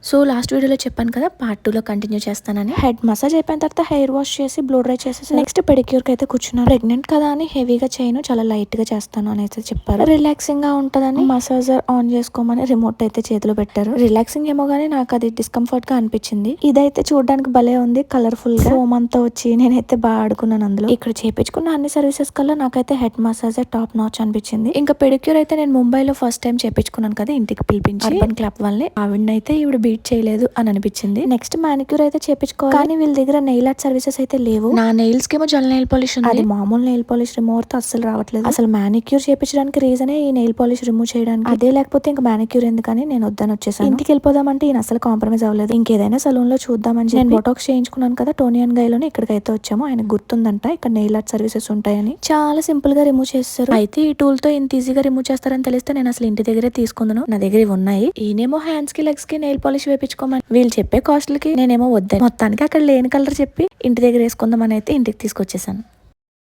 So last వీడియోలో చెప్పాను కదా, పార్ట్ 2లో కంటిన్యూ చేస్తానని. హెడ్ మసాజ్ అయిపోయిన తర్వాత హెయిర్ వాష్ చేసి బ్లో డ్రై చేసేసి నెక్స్ట్ పెడిక్యూర్ కి అయితే కూర్చున్నాను. ప్రెగ్నెంట్ కదా అని హెవీగా చేయను, చాలా లైట్ గా చేస్తాను అని అయితే చెప్పారు. రిలాక్సింగ్ గా ఉంటదని మసాజర్ ఆన్ చేసుకోమని రిమోట్ అయితే చేతిలో పెట్టారు. రిలాక్సింగ్ ఏమో గానీ నాకు అది డిస్కంఫర్ట్ గా అనిపించింది. ఇదైతే చూడడానికి భలే ఉంది, కలర్ఫుల్ గా ఫోమ్ అంతా వచ్చి నేనైతే బాగా ఆడుకున్నాను అందులో. ఇక్కడ చేపించుకున్న అన్ని సర్వీసెస్ కల్లా నాకైతే హెడ్ మసాజర్ టాప్ నాచ్ అనిపించింది. ఇంకా పెడిక్యూర్ అయితే నేను ముంబైలో ఫస్ట్ టైం చేపించుకున్నాను కదా, ఇంటికి పిలిపించి అర్బన్ క్లబ్ వల్లే. ఆవిడనైతే ఈవిడ బీట్ చేయలేదు అని అనిపించింది. నెక్స్ట్ మానిక్యూర్ అయితే చేపించుకోవాలి, కానీ వీళ్ళ దగ్గర నెయిల్ ఆర్ట్ సర్వీసెస్ అయితే లేవు. నా నెయిల్స్ కేమో జెల్ నెయిల్ పాలిష్ ఉంది, అది మామూలు నెయిల్ పాలిష్ రిమూవర్ తో అస్సలు రావట్లేదు. అసలు మానిక్యూర్ చేపించడానికి రీజనే ఈ నెయిల్ పాలిష్ రిమూవ్ చేయడానికి. అదే లేకపోతే ఇంకా మానిక్యూర్ ఎందుకని నేను వద్దని వచ్చేసాను. ఇంటికి వెళ్ళిపోదామంటే ఈయన అసలు కాంప్రమైజ్ అవ్వలేదు. ఇంకేదైనా సలూన్ లో చూద్దామని నేను బొటాక్స్ చేయించుకున్నాను కదా టోనియన్ గైలోనే, ఇక్కడికైతే వచ్చాము. ఆయన గుర్తుందంట ఇక్కడ నెయిల్ ఆర్ట్ సర్వీసెస్ ఉంటాయని. చాలా సింపుల్ గా రిమూవ్ చేస్తారు. అయితే ఈ టూల్ తో ఇంత ఈజీగా రిమూవ్ చేస్తారని తెలిస్తే నేను అసలు ఇంటి దగ్గరే తీసుకుందాను. నా దగ్గర ఇవి ఉన్నాయి. ఈయనేమో హ్యాండ్స్ కి లెగ్స్ కి నెయిల్ పాలిష్ వేపించుకోమని, వీళ్ళు చెప్పే కాస్ట్లకి నేనేమో వద్దాను. మొత్తానికి అక్కడ లేని కలర్ చెప్పి ఇంటి దగ్గర వేసుకుందామని అయితే ఇంటికి తీసుకొచ్చేసాను.